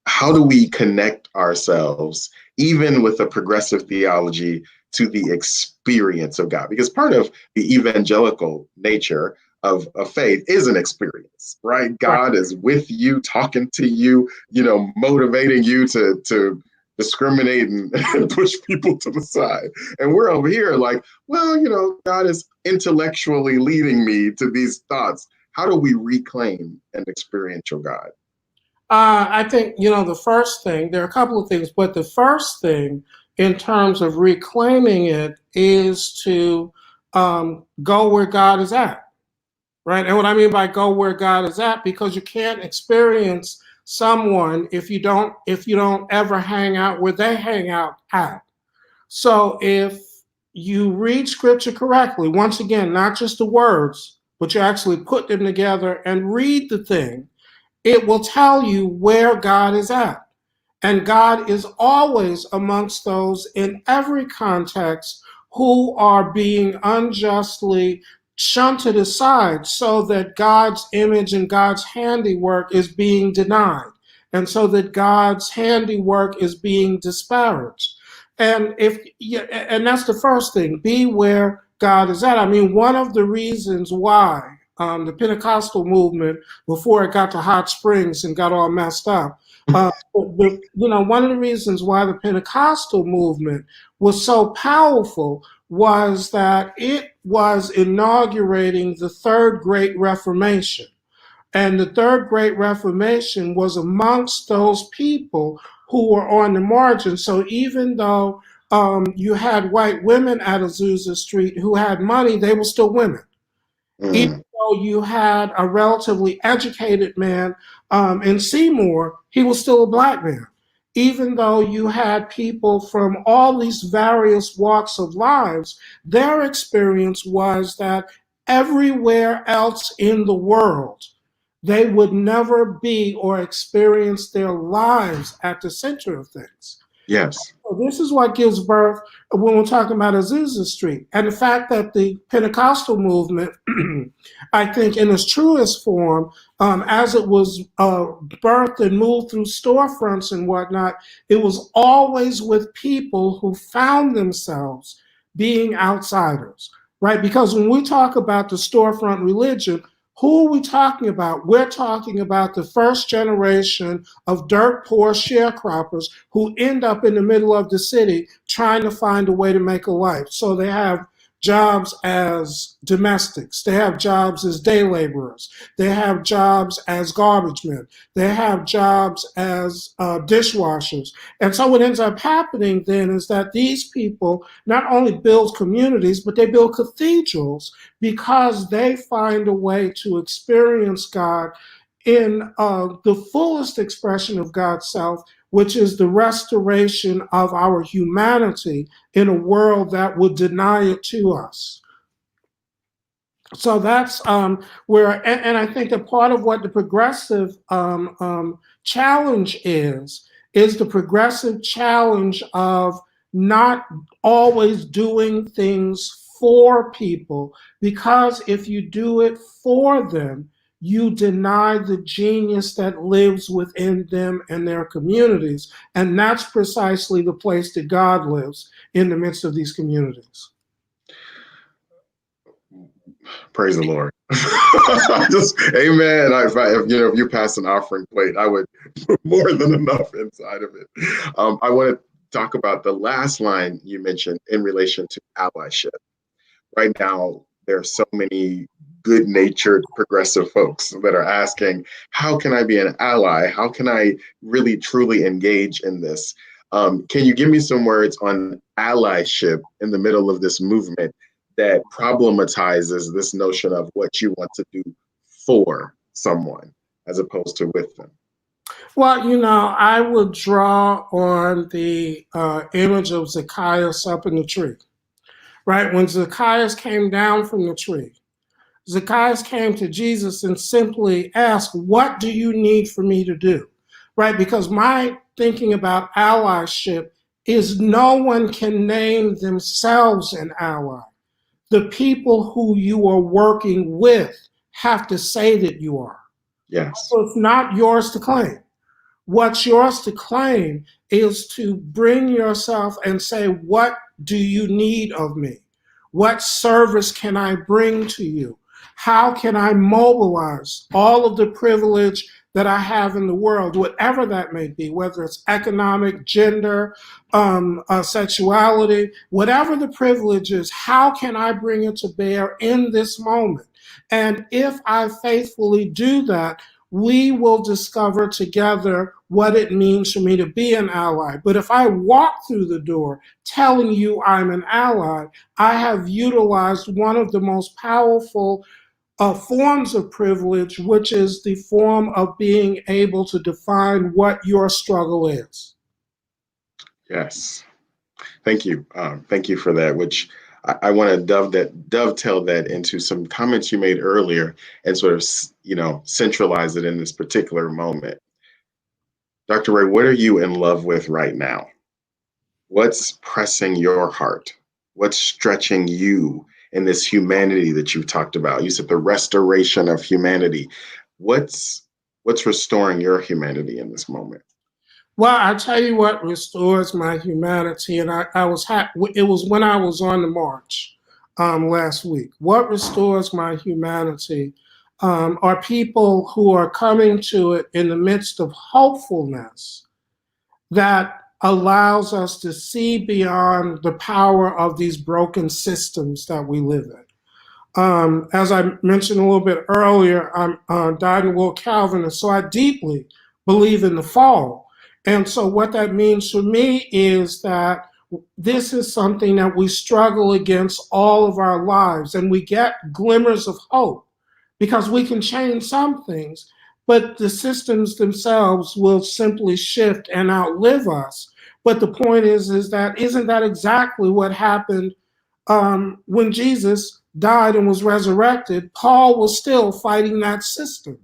How do we connect ourselves, even with a progressive theology, to the experience of God? Because part of the evangelical nature of faith is an experience, right? God is with you, talking to you, motivating you to discriminate and push people to the side. And we're over here like, well, God is intellectually leading me to these thoughts. How do we reclaim an experiential God? I think, the first thing, there are a couple of things, but the first thing in terms of reclaiming it is to go where God is at, right? And what I mean by go where God is at, because you can't experience someone if you don't ever hang out where they hang out at. So if you read scripture correctly, once again, not just the words, but you actually put them together and read the thing, it will tell you where God is at. And God is always amongst those in every context who are being unjustly shunted aside so that God's image and God's handiwork is being denied, and so that God's handiwork is being disparaged. And that's the first thing, be where God is at. I mean, one of the reasons why the Pentecostal movement, before it got to Hot Springs and got all messed up, one of the reasons why the Pentecostal movement was so powerful was that it was inaugurating the Third Great Reformation. And the Third Great Reformation was amongst those people who were on the margins. So even though you had white women at Azusa Street who had money, they were still women. Even though you had a relatively educated man in Seymour, he was still a black man. Even though you had people from all these various walks of lives, their experience was that everywhere else in the world, they would never be or experience their lives at the center of things. Yes. So this is what gives birth when we're talking about Azusa Street. And the fact that the Pentecostal movement, I think in its truest form, as it was birthed and moved through storefronts and whatnot, it was always with people who found themselves being outsiders, right? Because when we talk about the storefront religion, who are we talking about? We're talking about the first generation of dirt poor sharecroppers who end up in the middle of the city trying to find a way to make a life. So they have jobs as domestics, they have jobs as day laborers, they have jobs as garbage men, they have jobs as dishwashers. And so what ends up happening then is that these people not only build communities, but they build cathedrals because they find a way to experience God in the fullest expression of God's self, which is the restoration of our humanity in a world that would deny it to us. So that's where, and I think that part of what the progressive challenge is the progressive challenge of not always doing things for people, because if you do it for them, you deny the genius that lives within them and their communities. And that's precisely the place that God lives, in the midst of these communities. Praise the Lord. Just amen. If you pass an offering plate, I would put more than enough inside of it. I want to talk about the last line you mentioned in relation to allyship. Right now, there are so many good-natured progressive folks that are asking, how can I be an ally? How can I really, truly engage in this? Can you give me some words on allyship in the middle of this movement that problematizes this notion of what you want to do for someone as opposed to with them? Well, I would draw on the image of Zacchaeus up in the tree, right? When Zacchaeus came down from the tree, Zacchaeus came to Jesus and simply asked, what do you need for me to do? Right? Because my thinking about allyship is no one can name themselves an ally. The people who you are working with have to say that you are. Yes. So it's not yours to claim. What's yours to claim is to bring yourself and say, what do you need of me? What service can I bring to you? How can I mobilize all of the privilege that I have in the world, whatever that may be, whether it's economic, gender, sexuality, whatever the privilege is, how can I bring it to bear in this moment? And if I faithfully do that, we will discover together what it means for me to be an ally. But if I walk through the door telling you I'm an ally, I have utilized one of the most powerful forms of privilege, which is the form of being able to define what your struggle is. Yes. Thank you. Thank you for that, which I want to dovetail that into some comments you made earlier and sort of, centralize it in this particular moment. Dr. Ray, what are you in love with right now? What's pressing your heart? What's stretching you in this humanity that you've talked about? You said the restoration of humanity. What's restoring your humanity in this moment? Well, I tell you what restores my humanity, and it was when I was on the march last week. What restores my humanity are people who are coming to it in the midst of hopefulness that allows us to see beyond the power of these broken systems that we live in. As I mentioned a little bit earlier, I'm died in Will Calvin, and so I deeply believe in the fall. And so what that means for me is that this is something that we struggle against all of our lives, and we get glimmers of hope because we can change some things, but the systems themselves will simply shift and outlive us. But the point is that isn't that exactly what happened when Jesus died and was resurrected? Paul was still fighting that system.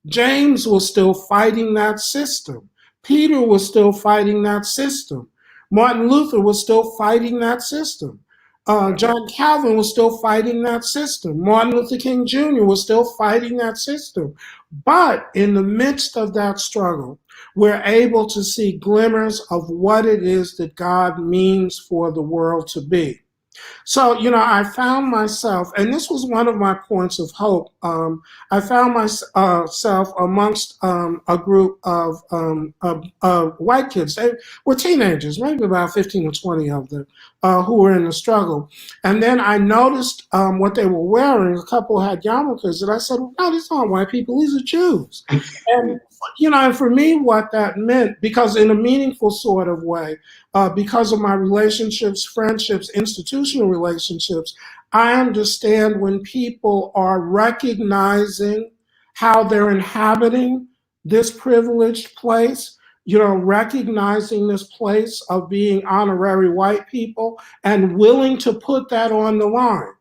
James was still fighting that system. Peter was still fighting that system. Martin Luther was still fighting that system. John Calvin was still fighting that system. Martin Luther King Jr. was still fighting that system. But in the midst of that struggle, we're able to see glimmers of what it is that God means for the world to be. So, I found myself, and this was one of my points of hope. I found myself amongst a group of white kids. They were teenagers, maybe about 15 or 20 of them, who were in the struggle. And then I noticed what they were wearing. A couple had yarmulkes, and I said, well, no, these aren't white people, these are Jews. And, and for me, what that meant, because in a meaningful sort of way, because of my relationships, friendships, institutional relationships, I understand when people are recognizing how they're inhabiting this privileged place, recognizing this place of being honorary white people and willing to put that on the line,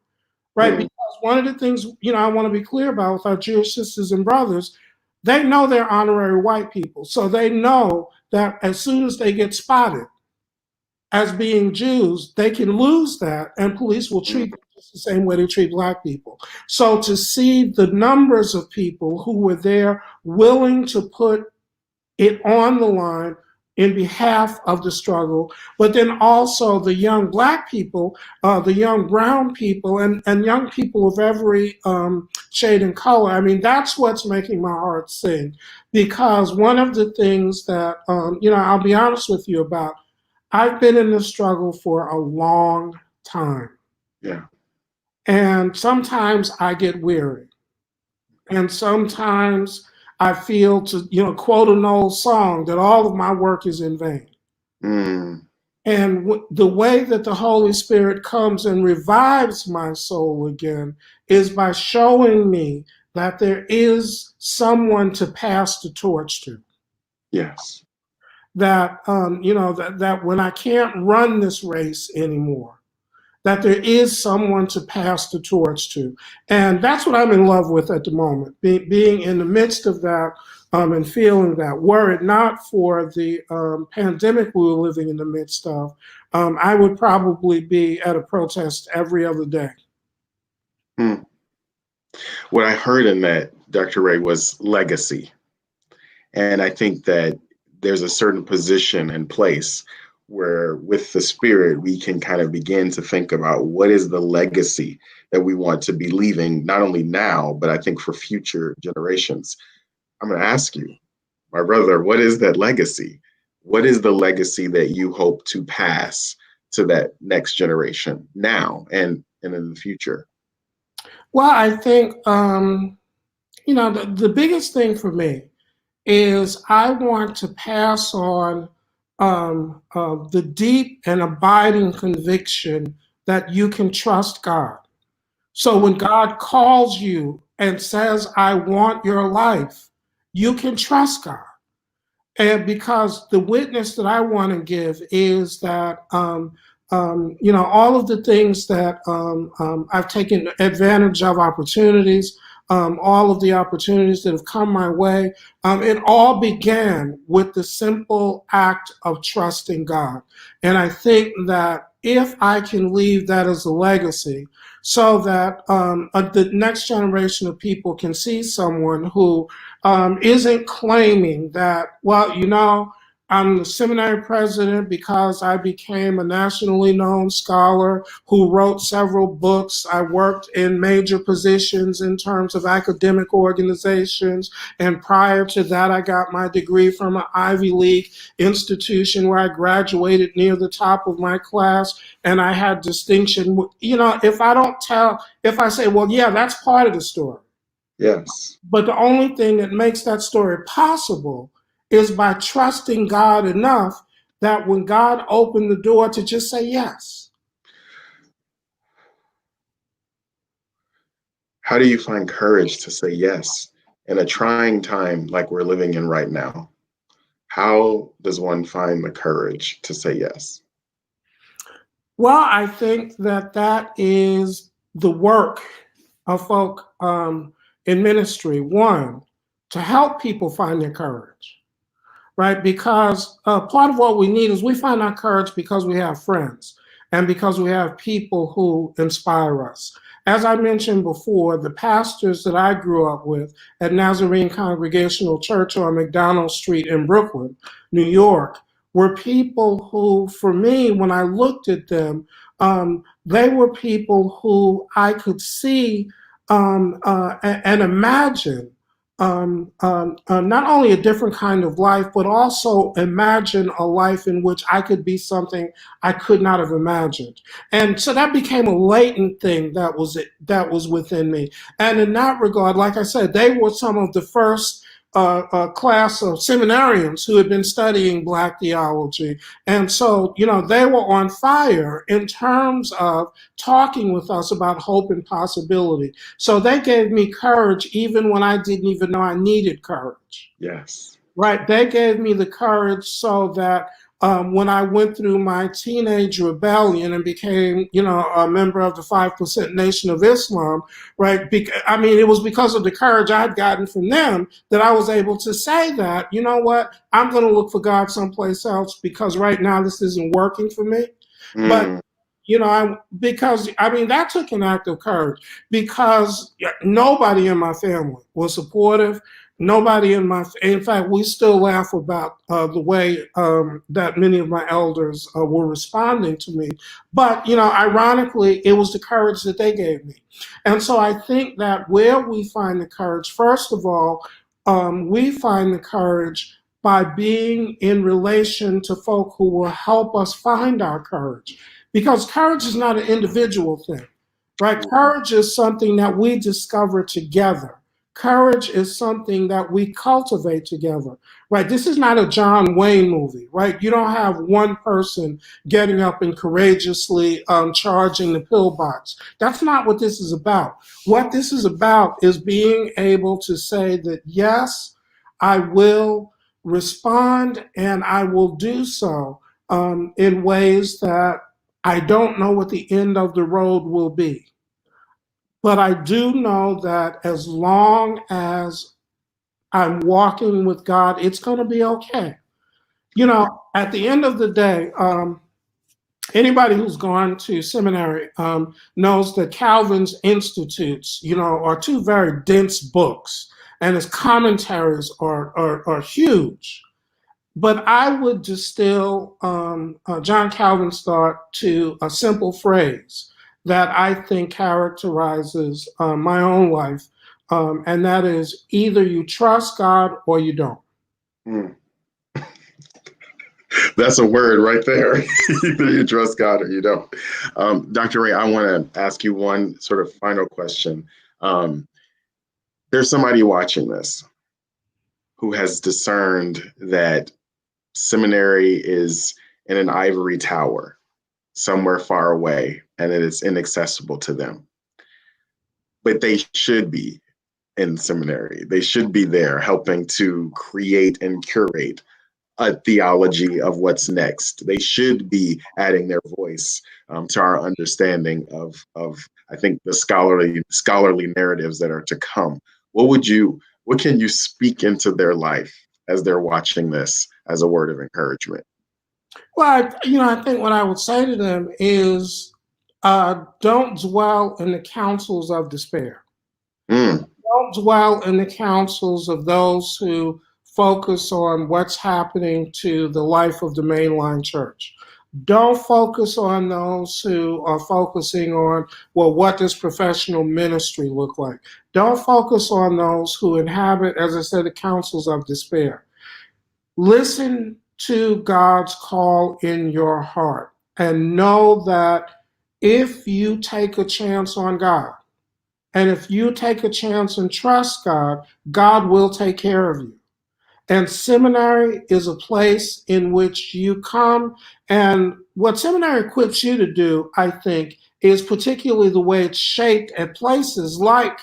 right? Mm. Because one of the things, I want to be clear about with our Jewish sisters and brothers, they know they're honorary white people. So they know that as soon as they get spotted as being Jews, they can lose that, and police will treat them just the same way they treat Black people. So to see the numbers of people who were there willing to put it on the line in behalf of the struggle, but then also the young Black people, the young brown people, and young people of every shade and color. I mean, that's what's making my heart sing, because one of the things that, I'll be honest with you about, I've been in this struggle for a long time. Yeah. And sometimes I get weary. And sometimes I feel, to quote an old song, that all of my work is in vain. Mm. And the way that the Holy Spirit comes and revives my soul again is by showing me that there is someone to pass the torch to. Yes. That that when I can't run this race anymore, that there is someone to pass the torch to. And that's what I'm in love with at the moment, being in the midst of that and feeling that. Were it not for the pandemic we were living in the midst of, I would probably be at a protest every other day. What I heard in that, Dr. Ray, was legacy. And I think that there's a certain position and place where with the Spirit, we can kind of begin to think about what is the legacy that we want to be leaving, not only now, but I think for future generations. I'm going to ask you, my brother, what is that legacy? What is the legacy that you hope to pass to that next generation now and in the future? Well, I think, the biggest thing for me is I want to pass on the deep and abiding conviction that you can trust God. So when God calls you and says, I want your life, you can trust God. And because the witness that I want to give is that, all of the things that I've taken advantage of opportunities, all of the opportunities that have come my way, it all began with the simple act of trusting God. And I think that if I can leave that as a legacy, so that the next generation of people can see someone who isn't claiming that, well, I'm the seminary president because I became a nationally known scholar who wrote several books. I worked in major positions in terms of academic organizations. And prior to that, I got my degree from an Ivy League institution where I graduated near the top of my class. And I had distinction. If I say, well, yeah, that's part of the story. Yes. But the only thing that makes that story possible is by trusting God enough that when God opened the door to just say yes. How do you find courage to say yes in a trying time like we're living in right now? How does one find the courage to say yes? Well, I think that is the work of folk in ministry. One, to help people find their courage, right? Because part of what we need is we find our courage because we have friends and because we have people who inspire us. As I mentioned before, the pastors that I grew up with at Nazarene Congregational Church on McDonald Street in Brooklyn, New York, were people who, for me, when I looked at them, they were people who I could see and imagine not only a different kind of life, but also imagine a life in which I could be something I could not have imagined. And so that became a latent thing that was within me. And in that regard, like I said, they were some of the first class of seminarians who had been studying Black theology. And so, they were on fire in terms of talking with us about hope and possibility. So they gave me courage even when I didn't even know I needed courage. Yes. Right. They gave me the courage so that when I went through my teenage rebellion and became, a member of the 5% Nation of Islam, right? It was because of the courage I'd gotten from them that I was able to say that, you know what, I'm going to look for God someplace else because right now this isn't working for me. But that took an act of courage because nobody in my family was supportive. In fact, we still laugh about the way that many of my elders were responding to me. But, ironically, it was the courage that they gave me. And so I think that where we find the courage, first of all, we find the courage by being in relation to folk who will help us find our courage. Because courage is not an individual thing, right? Courage is something that we discover together. Courage is something that we cultivate together, right? This is not a John Wayne movie, right? You don't have one person getting up and courageously charging the pillbox. That's not what this is about. What this is about is being able to say that, yes, I will respond and I will do so in ways that I don't know what the end of the road will be. But I do know that as long as I'm walking with God, it's going to be okay. At the end of the day, anybody who's gone to seminary knows that Calvin's Institutes, are two very dense books, and his commentaries are huge. But I would distill John Calvin's thought to a simple phrase that I think characterizes my own life. and that is either you trust God or you don't. Mm. That's a word right there. Either you trust God or you don't. Dr. Ray, I want to ask you one sort of final question. There's somebody watching this who has discerned that seminary is in an ivory tower somewhere far away and that it's inaccessible to them. But they should be in seminary. They should be there helping to create and curate a theology of what's next. They should be adding their voice to our understanding of I think the scholarly narratives that are to come. What can you speak into their life as they're watching this as a word of encouragement? Well, I think what I would say to them is don't dwell in the counsels of despair. Mm. Don't dwell in the counsels of those who focus on what's happening to the life of the mainline church. Don't focus on those who are focusing on, well, what does professional ministry look like? Don't focus on those who inhabit, as I said, the counsels of despair. Listen to God's call in your heart and know that if you take a chance on God, and if you take a chance and trust God, God will take care of you. And seminary is a place in which you come, and what seminary equips you to do, I think, is particularly the way it's shaped at places like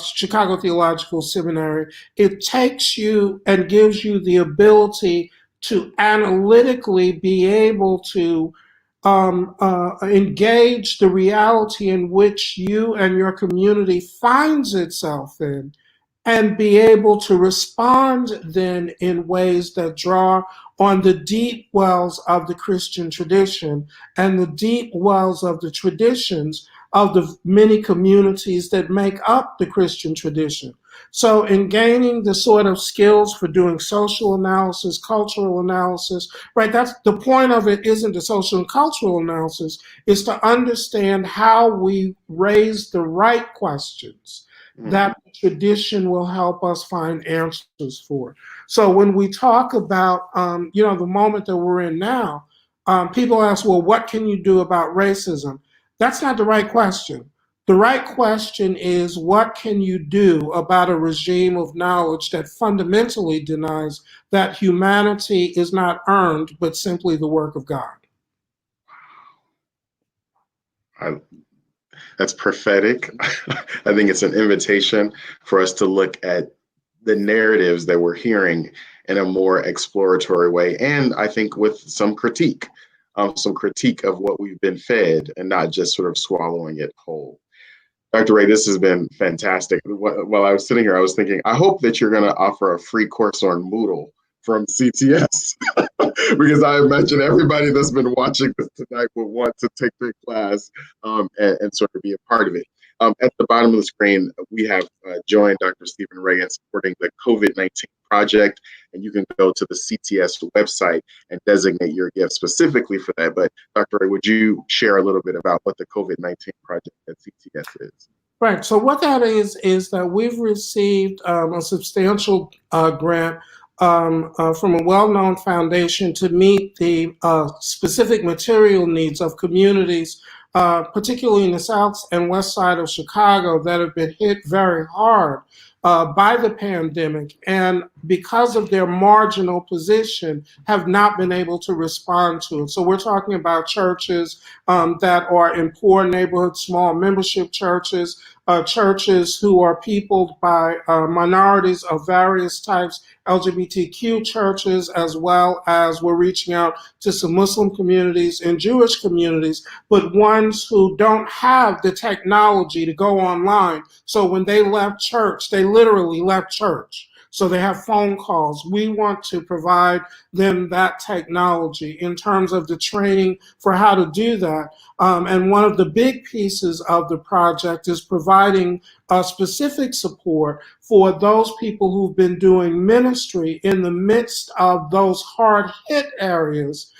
Chicago Theological Seminary. It takes you and gives you the ability to analytically be able to engage the reality in which you and your community finds itself in, and be able to respond then in ways that draw on the deep wells of the Christian tradition and the deep wells of the traditions of the many communities that make up the Christian tradition. So in gaining the sort of skills for doing social analysis, cultural analysis, right, that's the point of it. Isn't the social and cultural analysis, is to understand how we raise the right questions that the tradition will help us find answers for. So when we talk about, the moment that we're in now, people ask, well, what can you do about racism? That's not the right question. The right question is, what can you do about a regime of knowledge that fundamentally denies that humanity is not earned, but simply the work of God? That's prophetic. I think it's an invitation for us to look at the narratives that we're hearing in a more exploratory way, and I think with some critique of what we've been fed and not just sort of swallowing it whole. Dr. Ray, this has been fantastic. While I was sitting here, I was thinking, I hope that you're going to offer a free course on Moodle from CTS, because I imagine everybody that's been watching this tonight will want to take the class and sort of be a part of it. At the bottom of the screen, we have joined Dr. Stephen Ray in supporting the COVID-19 project, and you can go to the CTS website and designate your gift specifically for that. But Dr. Ray, would you share a little bit about what the COVID-19 project at CTS is? Right. So what that is that we've received a substantial grant from a well-known foundation to meet the specific material needs of communities, particularly in the south and west side of Chicago, that have been hit very hard by the pandemic, and because of their marginal position, have not been able to respond to it. So we're talking about churches that are in poor neighborhoods, small membership churches, churches who are peopled by minorities of various types, LGBTQ churches, as well as we're reaching out to some Muslim communities and Jewish communities, but ones who don't have the technology to go online. So when they left church, they literally left church. So they have phone calls. We want to provide them that technology in terms of the training for how to do that. And one of the big pieces of the project is providing specific support for those people who've been doing ministry in the midst of those hard-hit areas,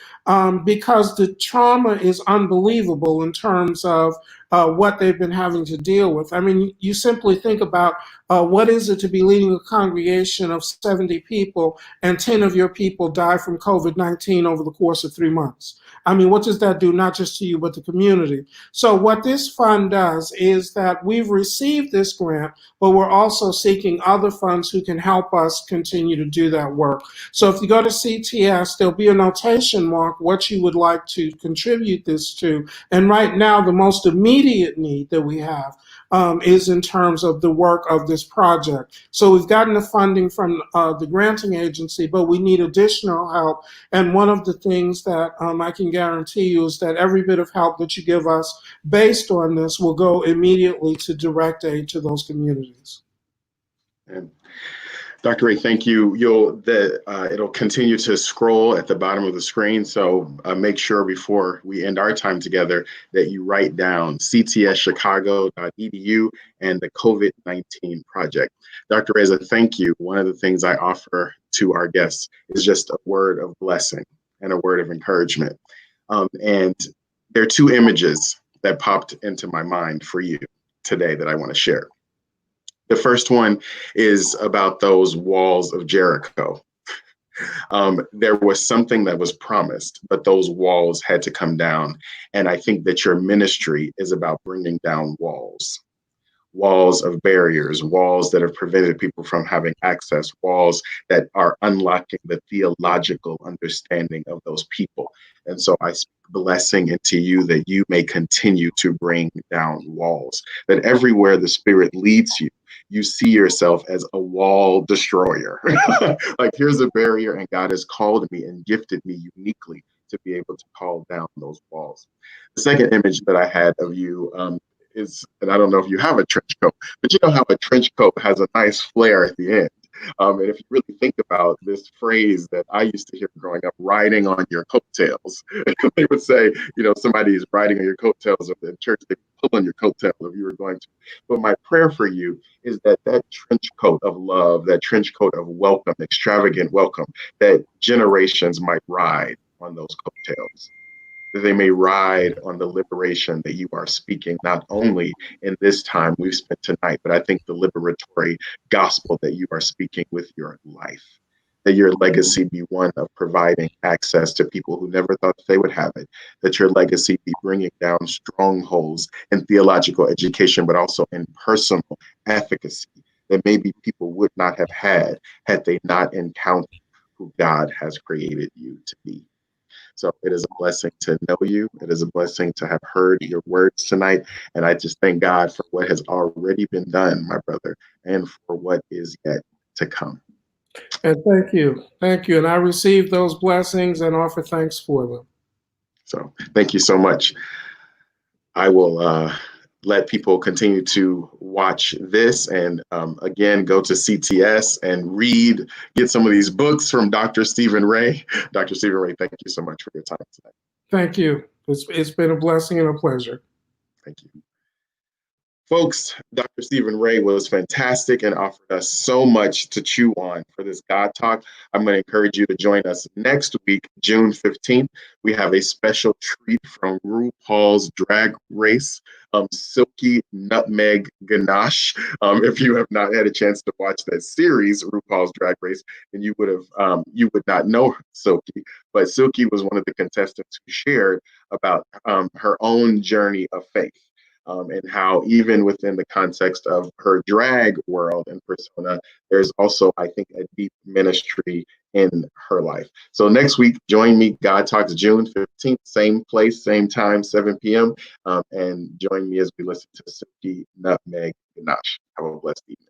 because the trauma is unbelievable in terms of what they've been having to deal with. I mean, you simply think about what is it to be leading a congregation of 70 people and 10 of your people die from COVID-19 over the course of 3 months. I mean, what does that do, not just to you, but the community? So what this fund does is that we've received this grant, but we're also seeking other funds who can help us continue to do that work. So if you go to CTS, there'll be a notation mark what you would like to contribute this to. And right now, the most immediate need that we have is in terms of the work of this project. So we've gotten the funding from the granting agency, but we need additional help. And one of the things that I can guarantee you is that every bit of help that you give us based on this will go immediately to direct aid to those communities. And Dr. Ray, thank you. It'll continue to scroll at the bottom of the screen, so make sure before we end our time together that you write down ctschicago.edu and the COVID-19 project. Dr. Reza, thank you. One of the things I offer to our guests is just a word of blessing and a word of encouragement. And there are two images that popped into my mind for you today that I want to share. The first one is about those walls of Jericho. There was something that was promised, but those walls had to come down. And I think that your ministry is about bringing down walls of barriers, walls that have prevented people from having access, walls that are unlocking the theological understanding of those people. And so I speak blessing into you that you may continue to bring down walls, that everywhere the Spirit leads you, you see yourself as a wall destroyer. Like, here's a barrier, and God has called me and gifted me uniquely to be able to call down those walls. The second image that I had of you is, and I don't know if you have a trench coat, but you know how a trench coat has a nice flare at the end. And if you really think about this phrase that I used to hear growing up, riding on your coattails, they would say, somebody is riding on your coattails of the church, they pull on your coattail if you were going to. But my prayer for you is that trench coat of love, that trench coat of welcome, extravagant welcome, that generations might ride on those coattails, that they may ride on the liberation that you are speaking, not only in this time we've spent tonight, but I think the liberatory gospel that you are speaking with your life, that your legacy be one of providing access to people who never thought they would have it, that your legacy be bringing down strongholds in theological education, but also in personal efficacy that maybe people would not have had they not encountered who God has created you to be. So it is a blessing to know you. It is a blessing to have heard your words tonight. And I just thank God for what has already been done, my brother, and for what is yet to come. And thank you. Thank you. And I receive those blessings and offer thanks for them. So thank you so much. I will let people continue to watch this and again, go to CTS and get some of these books from Dr. Stephen Ray. Dr. Stephen Ray, thank you so much for your time tonight. Thank you. It's been a blessing and a pleasure. Thank you. Folks, Dr. Stephen Ray was fantastic and offered us so much to chew on for this God Talk. I'm going to encourage you to join us next week, June 15th. We have a special treat from RuPaul's Drag Race, Silky Nutmeg Ganache. If you have not had a chance to watch that series, RuPaul's Drag Race, then you would not know Silky. But Silky was one of the contestants who shared about her own journey of faith. And how even within the context of her drag world and persona, there's also, I think, a deep ministry in her life. So next week, join me, God Talks, June 15th, same place, same time, 7 p.m. And join me as we listen to Silky Nutmeg Ganache. Have a blessed evening.